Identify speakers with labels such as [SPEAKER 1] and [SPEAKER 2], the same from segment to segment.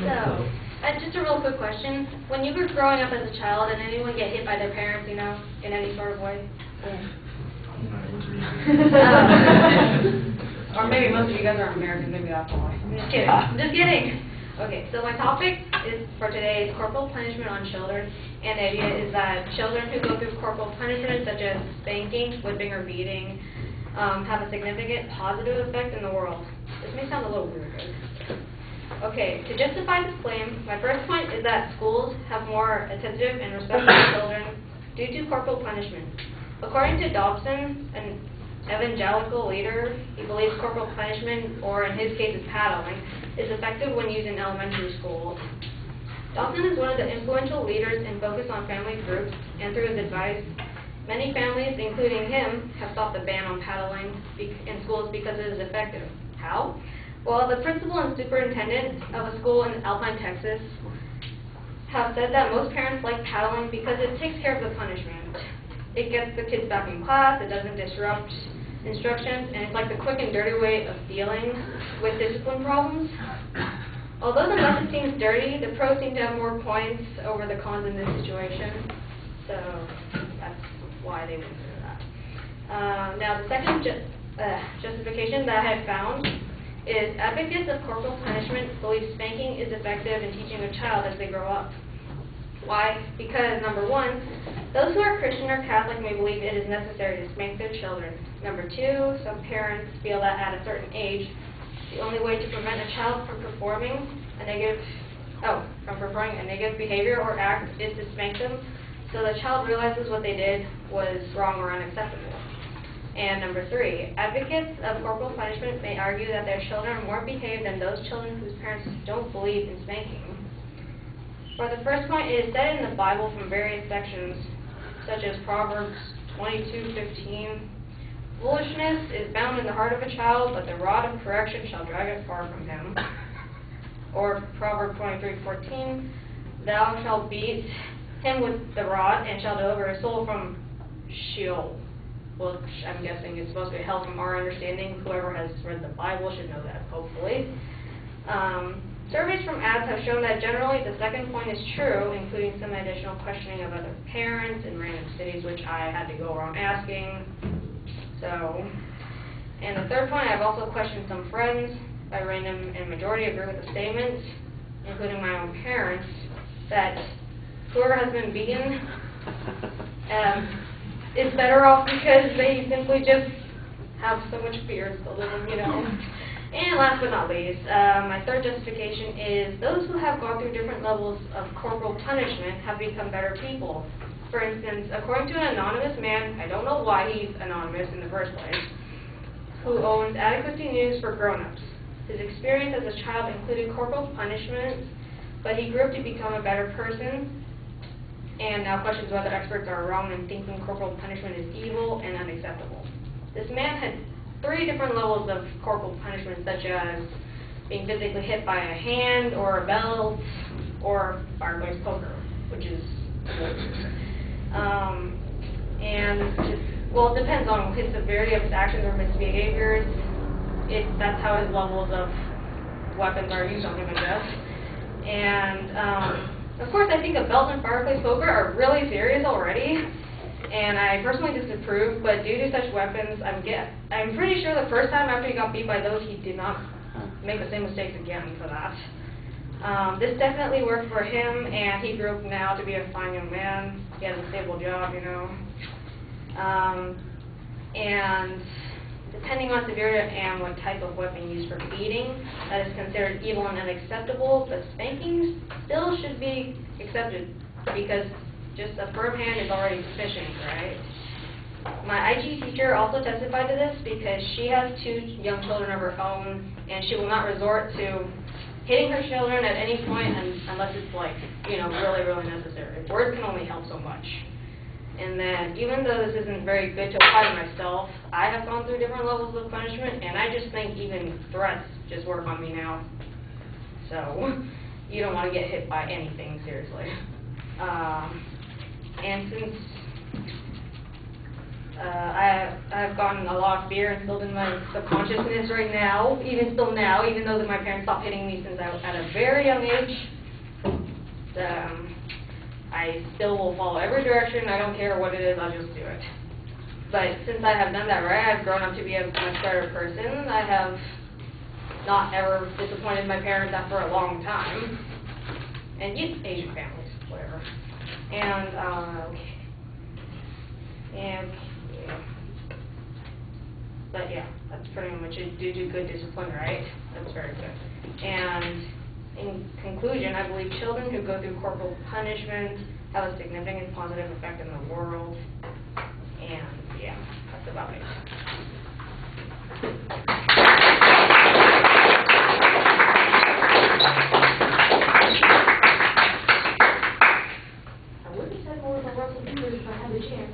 [SPEAKER 1] So, just a real quick question. When you were growing up as a child, did anyone get hit by their parents, you know, in any sort of way?
[SPEAKER 2] Or maybe most of you guys aren't Americans, maybe that's why.
[SPEAKER 1] Just kidding. Just kidding. Okay, so my topic is for today is corporal punishment on children. And the idea is that children who go through corporal punishment, such as spanking, whipping, or beating, have a significant positive effect in the world. This may sound a little weird, guys. Okay, to justify this claim, my first point is that schools have more attentive and respectful children due to corporal punishment. According to Dobson, an evangelical leader, he believes corporal punishment, or in his case is paddling, is effective when used in elementary schools. Dobson is one of the influential leaders in Focus on Family groups, and through his advice, many families, including him, have stopped the ban on paddling in schools because it is effective. How? Well, the principal and superintendent of a school in Alpine, Texas, have said that most parents like paddling because it takes care of the punishment. It gets the kids back in class, it doesn't disrupt instructions, and it's like the quick and dirty way of dealing with discipline problems. Although the method seems dirty, the pros seem to have more points over the cons in this situation, so that's why they consider that. Now, the second justification that I have found is advocates of corporal punishment believe spanking is effective in teaching a child as they grow up. Why? Because, number one, those who are Christian or Catholic may believe it is necessary to spank their children. Number two, some parents feel that at a certain age, the only way to prevent a child from performing a negative behavior or act is to spank them, so the child realizes what they did was wrong or unacceptable. And number three, advocates of corporal punishment may argue that their children are more behaved than those children whose parents don't believe in spanking. For the first point, it is said in the Bible from various sections, such as Proverbs 22:15, "Foolishness is bound in the heart of a child, but the rod of correction shall drag it far from him." Or Proverbs 23:14, "Thou shalt beat him with the rod, and shall deliver his soul from Sheol." Which I'm guessing is supposed to be hell from our understanding. Whoever has read the Bible should know that, hopefully. Surveys from ads have shown that generally the second point is true, including some additional questioning of other parents in random cities, which I had to go around asking. And the third point, I've also questioned some friends. By random and majority agree with the statement, including my own parents, that whoever has been beaten is better off because they simply just have so much fear to live in, you know. And last but not least, my third justification is those who have gone through different levels of corporal punishment have become better people. For instance, according to an anonymous man, I don't know why he's anonymous in the first place, who owns Adequacy News for Grown-Ups. His experience as a child included corporal punishment, but he grew up to become a better person, and now questions whether experts are wrong in thinking corporal punishment is evil and unacceptable. This man had 3 different levels of corporal punishment, such as being physically hit by a hand or a belt or fireplace poker, which is well, it depends on his severity of his actions or misbehaviors. That's how his levels of weapons are used on him, I guess. And of course, I think a belt and fireplace poker are really serious already, and I personally disapprove, but due to such weapons, I'm pretty sure the first time after he got beat by those, he did not make the same mistakes again for that. This definitely worked for him, and he grew up now to be a fine young man. He has a stable job, you know. And depending on severity and what type of weapon used for beating, that is considered evil and unacceptable, but spanking still should be accepted because just a firm hand is already sufficient, right? My IG teacher also testified to this because she has 2 young children of her own, and she will not resort to hitting her children at any point unless it's like, you know, really, really necessary. Words can only help so much. And then, even though this isn't very good to apply to myself, I have gone through different levels of punishment, and I just think even threats just work on me now. So, you don't want to get hit by anything, seriously. And since I've gotten a lot of fear instilled in my subconsciousness right now, even though my parents stopped hitting me since I was at a very young age. I still will follow every direction. I don't care what it is, I'll just do it. But since I have done that right, I've grown up to be a much better person. I have not ever disappointed my parents after a long time. And yes, Asian families, whatever. And, but yeah, that's pretty much it. Due to good discipline, right? That's very good. And in conclusion, I believe children who go through corporal punishment have a significant positive effect in the world. And yeah, that's about it. I would have said more about Russell Peters if I had the chance.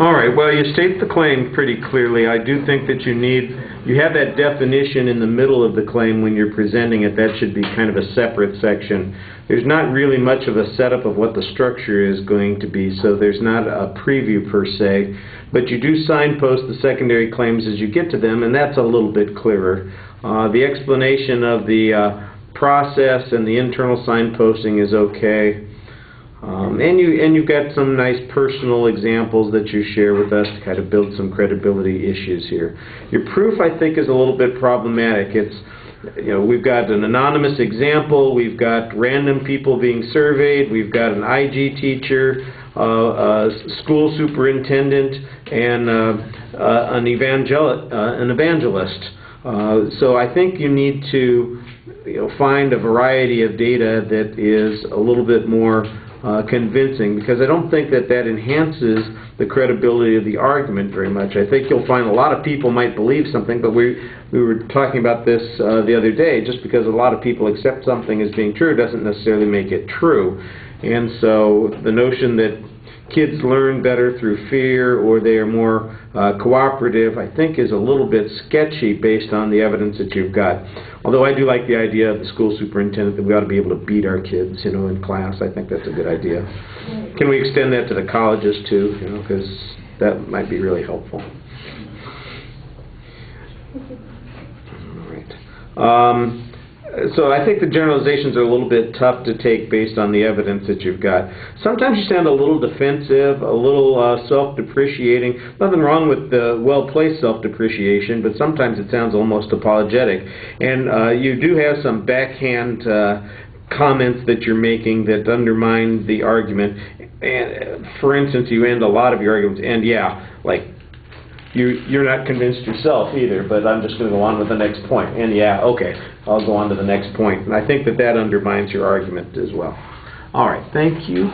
[SPEAKER 3] All right, well, you state the claim pretty clearly. I do think that you have that definition in the middle of the claim when you're presenting it. That should be kind of a separate section. There's not really much of a setup of what the structure is going to be, so there's not a preview per se. But you do signpost the secondary claims as you get to them, and that's a little bit clearer. The explanation of the process and the internal signposting is okay. And you've got some nice personal examples that you share with us to kind of build some credibility issues here. Your proof, I think, is a little bit problematic. It's, we've got an anonymous example, we've got random people being surveyed, we've got an IG teacher, a school superintendent, and an evangelist. So I think you need to find a variety of data that is a little bit more convincing, because I don't think that enhances the credibility of the argument very much. I think you'll find a lot of people might believe something, but we were talking about this the other day. Just because a lot of people accept something as being true doesn't necessarily make it true. And so the notion that kids learn better through fear or they are more cooperative, I think is a little bit sketchy based on the evidence that you've got. Although I do like the idea of the school superintendent that we ought to be able to beat our kids, in class. I think that's a good idea. Can we extend that to the colleges too, because that might be really helpful. All right. So I think the generalizations are a little bit tough to take based on the evidence that you've got. Sometimes you sound a little defensive, a little self-depreciating. Nothing wrong with the well-placed self-depreciation, but sometimes it sounds almost apologetic. And you do have some backhand comments that you're making that undermine the argument. And for instance, you end a lot of your arguments, and yeah, like, you're not convinced yourself either, but I'm just going to go on with the next point. And yeah, okay, I'll go on to the next point. And I think that undermines your argument as well. All right, thank you.